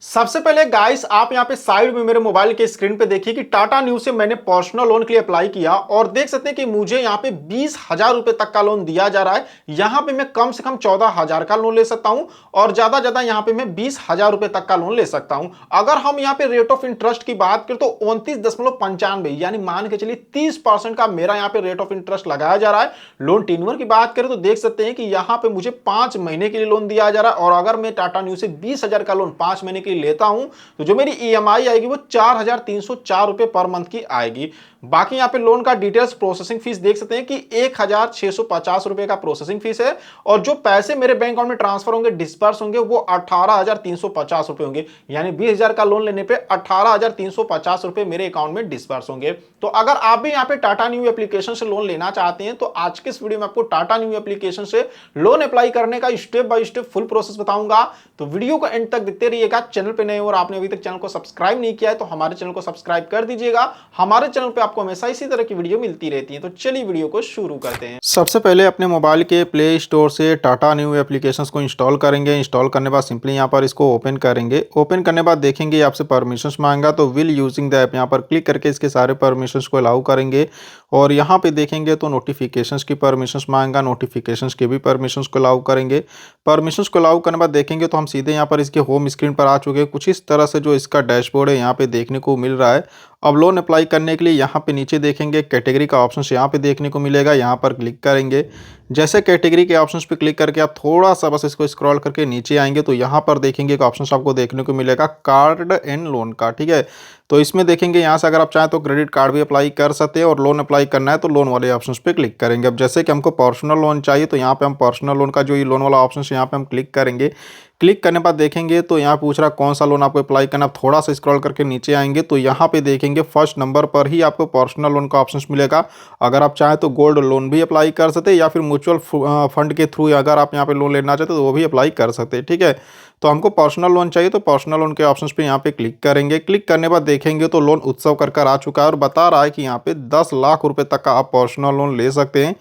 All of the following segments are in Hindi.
सबसे पहले गाइस आप यहां पे साइड में मेरे मोबाइल के स्क्रीन पे देखिए कि टाटा न्यू से मैंने पर्सनल लोन के लिए अप्लाई किया और देख सकते हैं कि मुझे यहां पे 20,000 रुपए तक का लोन दिया जा रहा है। यहां पे मैं कम से कम 14,000 का लोन ले सकता हूं और ज्यादा ज्यादा यहां पे मैं 20,000 रुपए तक का लोन ले सकता हूं। अगर हम यहां पे रेट ऑफ इंटरेस्ट की बात करें तो 29.95 यानी मान के चलिए 30% का मेरा यहां पे रेट ऑफ इंटरेस्ट लगाया जा रहा है। लोन टेन्योर की बात करें तो देख सकते हैं कि यहां पे मुझे 5 महीने के लिए लोन दिया जा रहा है और अगर मैं टाटा न्यू से 20,000 का लोन 5 महीने के लिए लेता हूं तो जो मेरी ईएमआई आएगी वो 4,304 रुपए पर मंथ की आएगी। बाकी यहाँ पे लोन का डिटेल्स प्रोसेसिंग फीस देख सकते हैं कि 1,650 रुपए का प्रोसेसिंग फीस है और जो पैसे मेरे बैंक अकाउंट में ट्रांसफर होंगे डिस्पर्स होंगे वो 18,350 रुपए होंगे। यानी 20,000 का लोन लेने पे 18,350 रुपए मेरे अकाउंट में डिस्पर्स होंगे। तो अगर आप भी यहाँ पे टाटा न्यू एप्लीकेशन से लोन लेना चाहते हैं तो आज के इस वीडियो में आपको टाटा न्यू एप्लीकेशन से लोन अप्लाई करने का step by step full process बताऊंगा। तो वीडियो को एंड तक देखते रहिएगा। चैनल पे नए और आपने अभी तक चैनल को सब्सक्राइब नहीं किया है तो हमारे चैनल को सब्सक्राइब कर दीजिएगा। हमारे चैनल पे आपको हमेशा इसी तरह की वीडियो मिलती रहती है। तो चलिए वीडियो को शुरू करते हैं। सबसे पहले अपने मोबाइल के प्ले स्टोर से टाटा न्यू एप्लीकेशंस को इंस्टॉल करेंगे। इंस्टॉल करने के बाद सिंपली यहाँ पर इसको ओपन करेंगे। ओपन करने के बाद देखेंगे आपसे परमिशंस मांगा तो विल यूजिंग द ऐप यहाँ पर क्लिक करके इसके सारे परमिशंस को अलाउ करेंगे और यहाँ पे देखेंगे तो नोटिफिकेशंस की परमिशंस मांगा, नोटिफिकेशंस के भी परमिशंस को अलाउ करेंगे। परमिशंस को अलाउ करने के बाद देखेंगे तो हम सीधे यहाँ पर इसके होम स्क्रीन पर आ चुके हैं। कुछ इस तरह से जो इसका डैशबोर्ड है यहाँ पे देखने को मिल रहा है। अब लोन अप्लाई करने के लिए यहाँ पे नीचे देखेंगे कैटेगरी का ऑप्शन यहाँ पे देखने को मिलेगा। यहाँ पर क्लिक करेंगे। जैसे कैटेगरी के ऑप्शंस पे क्लिक करके आप थोड़ा सा बस इसको स्क्रॉल करके नीचे आएंगे तो यहाँ पर देखेंगे एक ऑप्शन आपको देखने को मिलेगा कार्ड एंड लोन का। ठीक है, तो इसमें देखेंगे यहाँ से अगर आप चाहें तो क्रेडिट कार्ड भी अप्लाई कर सकते हैं और लोन अप्लाई करना है तो लोन वाले ऑप्शन पे क्लिक करेंगे। अब जैसे कि हमको पर्सनल लोन चाहिए तो यहाँ पे हम पर्सनल लोन का जो ये लोन वाला ऑप्शन है यहाँ पे हम क्लिक करेंगे। क्लिक करने के बाद देखेंगे तो यहाँ पूछ रहा कौन सा लोन आपको अप्लाई करना। आप थोड़ा सा स्क्रॉल करके नीचे आएंगे तो यहाँ पे देखेंगे फर्स्ट नंबर पर ही आपको पर्सनल लोन का ऑप्शन मिलेगा। अगर आप चाहें तो गोल्ड लोन भी अप्लाई कर सकते हैं या फिर म्यूचुअल फंड के थ्रू अगर आप यहाँ पे लोन लेना चाहते हैं तो वो भी अप्लाई कर सकते हैं। ठीक है, तो हमको पर्सनल लोन चाहिए तो पर्सनल लोन के ऑप्शंस पे यहाँ पे क्लिक करेंगे। क्लिक करने के बाद देखेंगे तो लोन उत्सव कर आ चुका है और बता रहा है कि यहाँ पे 10 लाख रुपए तक का आप पर्सनल लोन ले सकते हैं।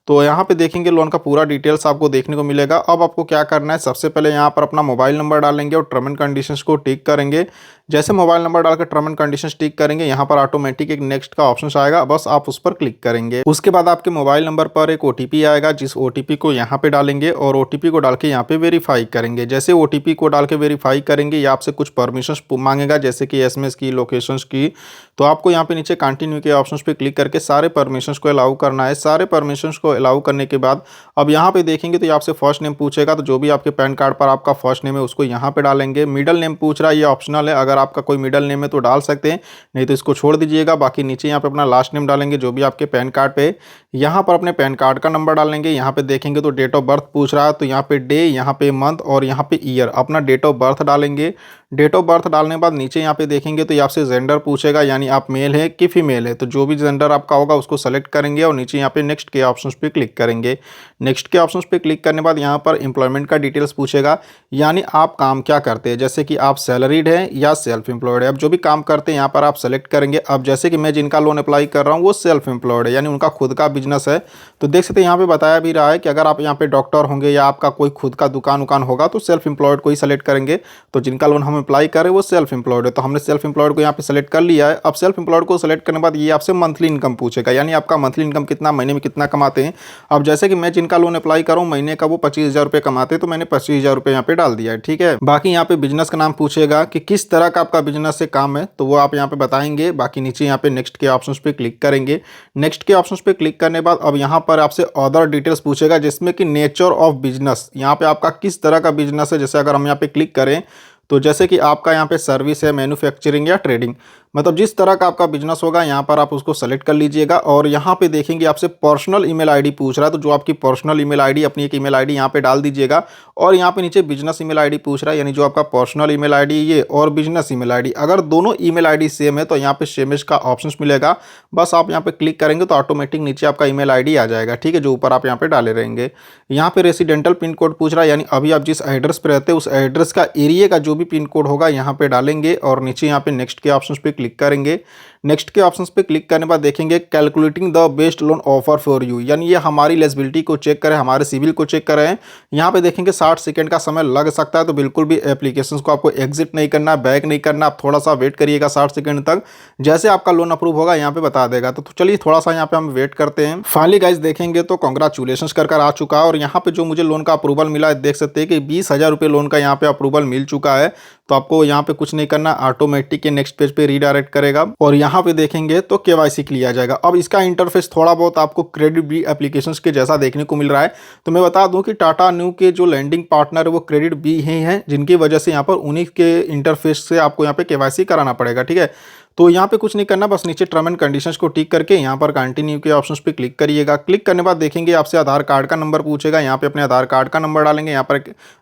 तो यहाँ पे देखेंगे लोन का पूरा डिटेल्स आपको देखने को मिलेगा। अब आपको क्या करना है, सबसे पहले यहाँ पर अपना मोबाइल नंबर डालेंगे और टर्म एंड कंडीशंस को टिक करेंगे। जैसे मोबाइल नंबर डालकर टर्म एंड कंडीशंस टिक करेंगे यहाँ पर ऑटोमेटिक एक नेक्स्ट का ऑप्शन आएगा, बस आप उस पर क्लिक करेंगे। उसके बाद आपके मोबाइल नंबर पर एक ओटीपी आएगा जिस ओटीपी को यहाँ पे डालेंगे और ओटीपी को डाल के यहाँ पे वेरीफाई करेंगे। जैसे ओटीपी को डाल के वेरीफाई करेंगे ये आपसे कुछ परमिशंस मांगेगा जैसे कि एसएमएस की, लोकेशंस की। तो आपको यहाँ पे नीचे कंटिन्यू के ऑप्शन पे क्लिक करके सारे परमिशंस को अलाउ करना है। सारे परमिशंस को अलाउ करने के बाद अब यहाँ पे देखेंगे तो ये आपसे फर्स्ट नेम पूछेगा तो जो भी आपके पैन कार्ड पर आपका फर्स्ट नेम है उसको यहाँ पे डालेंगे। मिडिल नेम पूछ रहा है, ये ऑप्शनल है, अगर आपका कोई मिडिल नेम है तो डाल सकते हैं, नहीं तो इसको छोड़ दीजिएगा। बाकी नीचे यहाँ पे अपना लास्ट नेम डालेंगे जो भी आपके पैन कार्ड पे। यहाँ पर अपने पैन कार्ड का नंबर डालेंगे। यहाँ पे देखेंगे तो डेट ऑफ बर्थ पूछ रहा है तो यहाँ पे डे, यहाँ पे मंथ और यहाँ पे ईयर अपना डेट ऑफ बर्थ डालेंगे। डेट ऑफ बर्थ डालने के बाद नीचे यहाँ पे देखेंगे तो ये आपसे जेंडर पूछेगा यानी आप मेल है कि फीमेल है, तो जो भी जेंडर आपका होगा उसको सेलेक्ट करेंगे और नीचे यहाँ पे नेक्स्ट के ऑप्शंस पे क्लिक करेंगे। नेक्स्ट के ऑप्शंस पे क्लिक करने के बाद यहाँ पर एम्प्लॉयमेंट का डिटेल्स पूछेगा यानी आप काम क्या करते हैं, जैसे कि आप सैलरीड हैं या सेल्फ एम्प्लॉयड है। अब जो भी काम करते हैं यहाँ पर आप सेलेक्ट करेंगे। अब जैसे कि मैं जिनका लोन अप्लाई कर रहा हूँ वो सेल्फ एम्प्लॉयड है यानी उनका खुद का बिजनेस है। तो देख सकते हैं यहाँ पे बताया भी रहा है कि अगर आप यहाँ पे डॉक्टर होंगे या आपका कोई खुद का दुकान होगा तो सेल्फ एम्प्लॉयड को ही सेलेक्ट करेंगे। तो जिनका लोन हम अप्लाई करें वो सेल्फ एम्प्लॉयड है तो हमने सेल्फ एम्प्लॉयड को यहाँ पे सेलेक्ट कर लिया है। अब सेल्फ एम्प्लॉयड को सेलेक्ट करने के बाद ये आपसे मंथली इनकम पूछेगा यानी आपका मंथली इनकम कितना, महीने में कितना कमाते हैं। अब जैसे कि मैं जिनका लोन अप्लाई करूँ महीने का वो 25,000 रुपये कमाते तो मैंने 25,000 रुपये यहाँ पे डाल दिया है। ठीक है, बाकी यहाँ पे बिजनेस का नाम पूछेगा कि किस तरह का आपका बिजनेस से काम है तो वो आप यहाँ पे बताएंगे। बाकी नीचे यहाँ पे नेक्स्ट के ऑप्शंस पे क्लिक करेंगे। नेक्स्ट के ऑप्शंस पे क्लिक करने के बाद अब यहाँ पर आपसे अदर डिटेल्स पूछेगा जिसमें कि नेचर ऑफ बिजनेस, यहाँ पे आपका किस तरह का बिजनेस है। जैसे अगर हम यहाँ पे क्लिक करें तो जैसे कि आपका यहाँ पे सर्विस है, मैन्युफैक्चरिंग या ट्रेडिंग, मतलब जिस तरह का आपका बिजनेस होगा यहाँ पर आप उसको सेलेक्ट कर लीजिएगा। और यहाँ पे देखेंगे आपसे पर्सनल ईमेल आईडी पूछ रहा है तो जो आपकी पर्सनल ईमेल आईडी अपनी एक ईमेल आईडी यहाँ पे डाल दीजिएगा। और यहाँ पे नीचे बिजनेस ईमेल आईडी पूछ रहा है यानी जो आपका पर्सनल ईमेल आईडी ये और बिजनेस ईमेल आईडी अगर दोनों ईमेल आईडी सेम है तो यहाँ पे सेमेज का ऑप्शन मिलेगा, बस आप यहाँ पे क्लिक करेंगे तो ऑटोमेटिक नीचे आपका ईमेल आईडी आ जाएगा। ठीक है, जो ऊपर आप यहाँ पे डाले रहेंगे। यहाँ पे रेसिडेंटल पिन कोड पूछ रहा है यानी अभी आप जिस एड्रेस पे रहते हैं उस एड्रेस का एरिया का जो भी पिन कोड होगा यहाँ पे डालेंगे और नीचे यहाँ पे नेक्स्ट के ऑप्शन पे क्लिक करेंगे। नेक्स्ट के ऑप्शंस पे क्लिक करने के बाद देखेंगे calculating the best loan offer for you, यानी ये हमारी एलिजिबिलिटी को चेक करें, हमारे सिविल को चेक करें। यहाँ पे देखेंगे 60 सेकंड का समय लग सकता है, तो बिल्कुल भी एप्लीकेशन को आपको एग्जिट नहीं करना, बैक नहीं करना, आप थोड़ा सा वेट करिएगा 60 सेकंड तक। जैसे आपका लोन अप्रूव होगा यहाँ पे बता देगा। तो चलिए थोड़ा सा यहाँ पे हम वेट करते हैं। फाइनली गाइज देखेंगे तो कांग्रेचुलेशंस कर आ चुका है और यहाँ पे जो मुझे लोन का अप्रूवल मिला है, देख सकते हैं कि 20,000 रुपये लोन का यहाँ पे अप्रूवल मिल चुका है। तो आपको यहाँ पे कुछ नहीं करना, ऑटोमेटिक नेक्स्ट पेज पे रीडायरेक्ट करेगा और यहाँ पे देखेंगे तो केवाईसी किया जाएगा। अब इसका इंटरफेस थोड़ा बहुत आपको क्रेडिट बी एप्लीकेशंस के जैसा देखने को मिल रहा है। तो मैं बता दूं कि टाटा न्यू के जो लैंडिंग पार्टनर है वो क्रेडिट बी ही हैं, जिनकी वजह से यहाँ पर उन्हीं के इंटरफेस से आपको यहाँ पे केवाईसी कराना पड़ेगा। ठीक है, तो यहाँ पे कुछ नहीं करना, बस नीचे टर्म एंड कंडीशंस को टिक करके यहाँ पर कंटिन्यू के ऑप्शंस पे क्लिक करिएगा। क्लिक करने के बाद देखेंगे आपसे आधार कार्ड का नंबर पूछेगा, यहाँ पे अपने आधार कार्ड का नंबर डालेंगे, यहाँ पर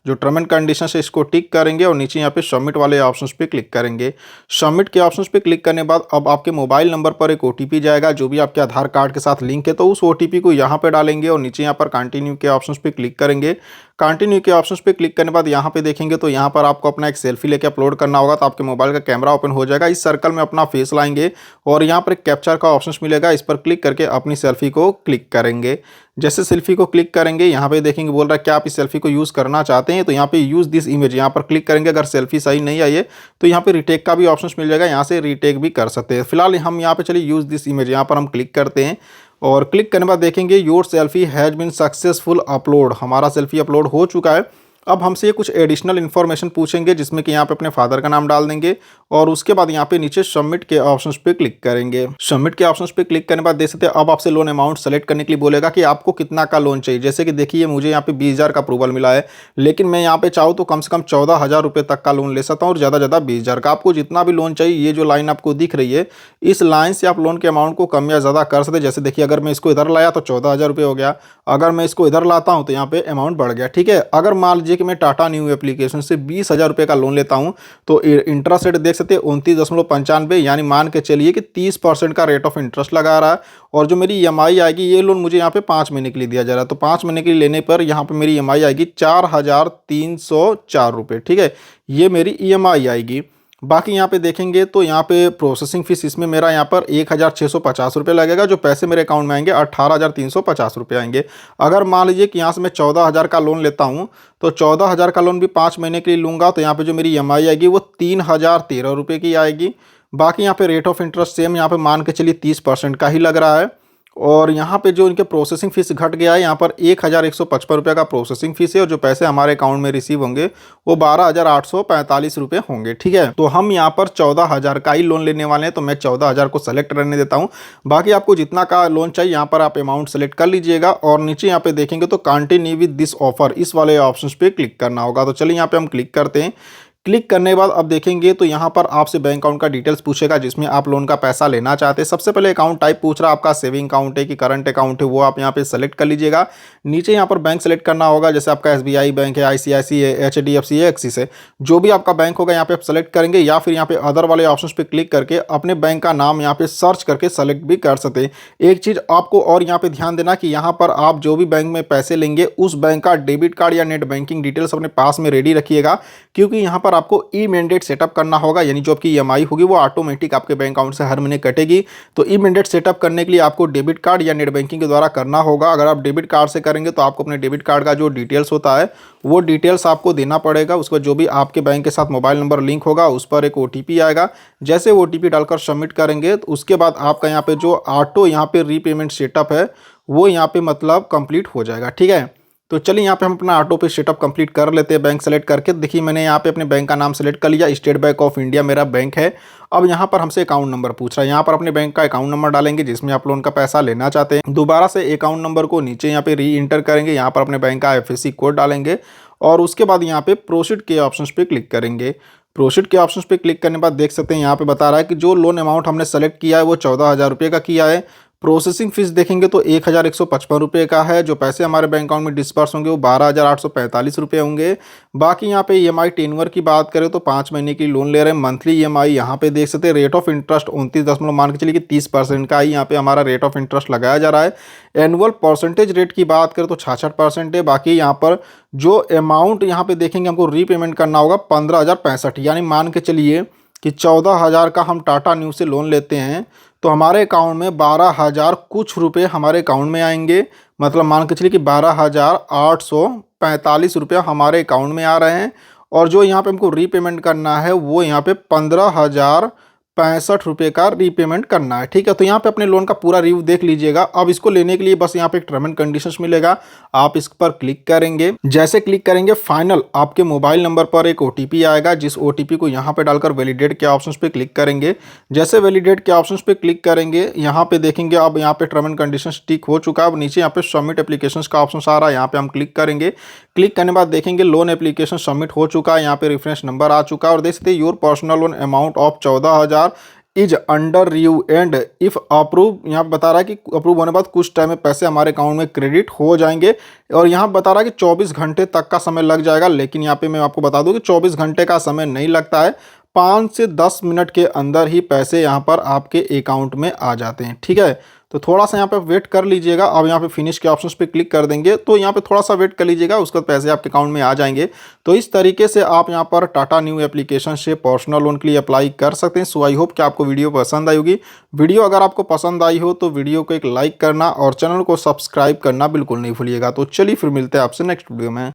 जो टर्म एंड कंडीशंस है इसको टिक करेंगे और नीचे यहाँ पे सबमिट वाले ऑप्शंस पे क्लिक करेंगे। सबमिट के ऑप्शंस पे क्लिक करने के बाद अब आपके मोबाइल नंबर पर एक ओटीपी जाएगा जो भी आपके आधार कार्ड के साथ लिंक है, तो उस ओटीपी को यहाँ पे डालेंगे और नीचे यहाँ पर कंटिन्यू के ऑप्शंस पे क्लिक करेंगे। कंटिन्यू के ऑप्शंस पे क्लिक करने के बाद यहाँ पे देखेंगे तो यहाँ पर आपको अपना एक सेल्फी लेके अपलोड करना होगा, तो आपके मोबाइल का कैमरा ओपन हो जाएगा। इस सर्कल में अपना फेस लाएंगे और यहाँ पर एक कैप्चर का ऑप्शंस मिलेगा, इस पर क्लिक करके अपनी सेल्फी को क्लिक करेंगे। जैसे सेल्फी को क्लिक करेंगे यहाँ पे देखेंगे बोल रहा है क्या आप इस सेल्फी को यूज़ करना चाहते हैं, तो यहाँ पे यूज़ दिस इमेज यहाँ पर क्लिक करेंगे। अगर सेल्फी सही नहीं आई है तो यहाँ पे रिटेक का भी ऑप्शंस मिल जाएगा, यहाँ से रिटेक भी कर सकते हैं। फिलहाल हम यहाँ पे चलिए यूज़ दिस इमेज यहाँ पर हम क्लिक करते हैं और क्लिक करने के बाद देखेंगे your selfie has been successful upload, हमारा सेल्फी अपलोड हो चुका है। अब हमसे ये कुछ एडिशनल इन्फॉर्मेशन पूछेंगे जिसमें कि यहाँ पे अपने फादर का नाम डाल देंगे और उसके बाद यहाँ पे नीचे सबमिट के ऑप्शंस पे क्लिक करेंगे। सबमिट के ऑप्शंस पे क्लिक करने के बाद देख सकते हैं अब आपसे लोन अमाउंट सेलेक्ट करने के लिए बोलेगा कि आपको कितना का लोन चाहिए। जैसे कि देखिए मुझे यहाँ पे 20,000 का अप्रूवल मिला है, लेकिन मैं यहाँ पे चाहूँ तो कम से कम 14,000 रुपये तक का लोन ले सकता हूँ और ज़्यादा 20,000 का। आपको जितना भी लोन चाहिए, ये जो लाइन आपको दिख रही है इस लाइन से आप लोन के अमाउंट को कम या ज़्यादा कर सकते हैं। जैसे देखिए अगर मैं इसको इधर लाया तो 14,000 रुपये हो गया, अगर मैं इसको इधर लाता हूँ तो यहाँ पे अमाउंट बढ़ गया। ठीक है, अगर मान लीजिए कि मैं टाटा न्यू एप्लीकेशन से 20,000 रुपये का लोन लेता हूं तो इंटरेस्ट रेट देख सकते हैं 29.95, यानी मान के चलिए कि 30% का रेट ऑफ इंटरेस्ट लगा रहा है। और जो मेरी ईएमआई आएगी, ये लोन मुझे यहाँ पे 5 महीने के लिए दिया जा रहा है, तो 5 महीने के लिए लेने पर यहाँ पे मेरी ईएमआई आएगी 4,304 रुपये। ठीक है, ये मेरी ईएमआई आएगी। बाकी यहाँ पे देखेंगे तो यहाँ पे प्रोसेसिंग फीस इसमें मेरा यहाँ पर 1,650 रुपये लगेगा, जो पैसे मेरे अकाउंट में आएंगे 18,350 रुपये आएंगे। अगर मान लीजिए कि यहाँ से मैं 14,000 का लोन लेता हूँ तो 14,000 का लोन भी 5 महीने के लिए लूँगा, तो यहाँ पे जो मेरी ईएमआई आएगी वो 3,013 रुपये की आएगी। बाकी यहाँ पे रेट ऑफ इंटरेस्ट सेम यहाँ पे मान के चलिए 30% का ही लग रहा है। और यहाँ पे जो इनके प्रोसेसिंग फीस घट गया है, यहाँ पर 1,155 रुपये का प्रोसेसिंग फीस है और जो पैसे हमारे अकाउंट में रिसीव होंगे वो 12,845 रुपये होंगे। ठीक है, तो हम यहाँ पर 14,000 का ही लोन लेने वाले हैं, तो मैं 14,000 को सेलेक्ट करने देता हूँ। बाकी आपको जितना का लोन चाहिए यहाँ पर आप अमाउंट सेलेक्ट कर लीजिएगा और नीचे यहाँ पे देखेंगे तो कंटिन्यू विद दिस ऑफर, इस वाले ऑप्शन पे क्लिक करना होगा। तो चलिए यहाँ पे हम क्लिक करते हैं। क्लिक करने के बाद अब देखेंगे तो यहाँ पर आपसे बैंक अकाउंट का डिटेल्स पूछेगा जिसमें आप लोन का पैसा लेना चाहते हैं। सबसे पहले अकाउंट टाइप पूछ रहा है आपका सेविंग अकाउंट है कि करंट अकाउंट है, वो आप यहाँ पे सेलेक्ट कर लीजिएगा। नीचे यहाँ पर बैंक सेलेक्ट करना होगा, जैसे आपका SBI बैंक है, ICICI है, HDFC है, एक्सिस है, जो भी आपका बैंक होगा यहाँ पे आप सेलेक्ट करेंगे, या फिर यहाँ पे अदर वाले ऑप्शन पे क्लिक करके अपने बैंक का नाम यहाँ पे सर्च करके सेलेक्ट भी कर सकते हैं। एक चीज़ आपको और यहाँ पे ध्यान देना कि यहाँ पर आप जो भी बैंक में पैसे लेंगे उस बैंक का डेबिट कार्ड या नेट बैंकिंग डिटेल्स अपने पास में रेडी रखिएगा, क्योंकि यहाँ पर आपको ई मैंडेट सेटअप करना होगा, यानी जो आपकी ईएमआई होगी वो ऑटोमेटिक आपके बैंक अकाउंट से हर महीने कटेगी। तो ई मैंडेट सेटअप करने के लिए आपको डेबिट कार्ड या नेट बैंकिंग के द्वारा करना होगा। अगर आप डेबिट कार्ड से करेंगे तो आपको अपने डेबिट कार्ड का जो डिटेल्स होता है वो डिटेल्स आपको देना पड़ेगा। उसके बाद जो भी आपके बैंक के साथ मोबाइल नंबर लिंक होगा उस पर एक ओटीपी आएगा, जैसे ओटीपी डालकर सबमिट करेंगे तो उसके बाद आपका यहाँ पे जो ऑटो यहाँ पे रीपेमेंट सेटअप है वो यहाँ पे मतलब कंप्लीट हो जाएगा। ठीक है, तो चलिए यहाँ पे हम अपना ऑटो पे सेटअप कंप्लीट कर लेते हैं बैंक सेलेक्ट करके। देखिए मैंने यहाँ पे अपने बैंक का नाम सेलेक्ट कर लिया, स्टेट बैंक ऑफ इंडिया मेरा बैंक है। अब यहाँ पर हमसे अकाउंट नंबर पूछ रहा है, यहाँ पर अपने बैंक का अकाउंट नंबर डालेंगे जिसमें आप लोन का पैसा लेना चाहते हैं। दोबारा से अकाउंट नंबर को नीचे यहाँ पे री इंटर करेंगे, यहाँ पर अपने बैंक का IFSC कोड डालेंगे और उसके बाद यहाँ पे प्रोसीड के ऑप्शन पे क्लिक करेंगे। प्रोसीड के ऑप्शन पे क्लिक करने के बाद देख सकते हैं यहाँ पे बता रहा है कि जो लोन अमाउंट हमने सेलेक्ट किया है वो 14,000 रुपये का किया है। प्रोसेसिंग फीस देखेंगे तो 1,155 रुपये का है, जो पैसे हमारे बैंक अकाउंट में डिस्पर्स होंगे वो 12,845 रुपये होंगे। बाकी यहाँ पे EMI टेन्योर की बात करें तो 5 महीने की लोन ले रहे हैं। मंथली EMI यहाँ पे देख सकते हैं, रेट ऑफ इंटरेस्ट 29 मान के चलिए कि 30% का ही यहाँ पे हमारा रेट ऑफ इंटरेस्ट लगाया जा रहा है। एनुअल परसेंटेज रेट की बात करें तो 66% है। बाकी यहाँ पर जो अमाउंट यहाँ पे देखेंगे हमको रीपेमेंट करना होगा 15,065, यानी मान के चलिए कि 14,000 का हम टाटा न्यू से लोन लेते हैं तो हमारे अकाउंट में 12,000 कुछ रुपए हमारे अकाउंट में आएंगे। मतलब मान के चलिए कि 12,845 रुपया हमारे अकाउंट में आ रहे हैं, और जो यहाँ पे हमको रीपेमेंट करना है वो यहाँ पे 15,065 रुपये का रीपेमेंट करना है। ठीक है, तो यहाँ पे अपने लोन का पूरा रिव्यू देख लीजिएगा। अब इसको लेने के लिए बस यहाँ पे एक टर्म एंड कंडीशंस मिलेगा, आप इस पर क्लिक करेंगे। जैसे क्लिक करेंगे फाइनल आपके मोबाइल नंबर पर एक ओटीपी आएगा, जिस ओटीपी को यहाँ पे डालकर वैलिडेट के ऑप्शंस पे क्लिक करेंगे। जैसे वैलिडेट के ऑप्शंस पे क्लिक करेंगे यहाँ पे देखेंगे अब यहाँ पे टर्म एंड कंडीशंस टिक हो चुका है। अब नीचे यहाँ पे सबमिट एप्लीकेशंस का ऑप्शन आ रहा है, यहाँ पे हम क्लिक करेंगे। क्लिक करने के बाद देखेंगे लोन एप्लीकेशन सबमिट हो चुका है, यहाँ पे रेफरेंस नंबर आ चुका है और देख सकते हैं your personal loan amount of 14,000 is under review and if approve, यहाँ बता रहा है कि अप्रूव होने के बाद कुछ टाइम में पैसे हमारे अकाउंट में क्रेडिट हो जाएंगे। और यहाँ बता रहा है कि 24 घंटे तक का समय लग जाएगा, लेकिन यहाँ पे मैं आपको बता दूं कि 24 घंटे का समय नहीं लगता है, 5 से 10 मिनट के अंदर ही पैसे यहाँ पर आपके अकाउंट में आ जाते हैं। ठीक है, तो थोड़ा सा यहाँ पे वेट कर लीजिएगा। अब यहाँ पे फिनिश के ऑप्शंस पे क्लिक कर देंगे तो यहाँ पे थोड़ा सा वेट कर लीजिएगा, उसके बाद पैसे आपके अकाउंट में आ जाएंगे। तो इस तरीके से आप यहाँ पर टाटा न्यू एप्लीकेशन से पर्सनल लोन के लिए अप्लाई कर सकते हैं। सो आई होप कि आपको वीडियो पसंद आई होगी। वीडियो अगर आपको पसंद आई हो तो वीडियो को एक लाइक करना और चैनल को सब्सक्राइब करना बिल्कुल नहीं भूलिएगा। तो चलिए फिर मिलते हैं आपसे नेक्स्ट वीडियो में।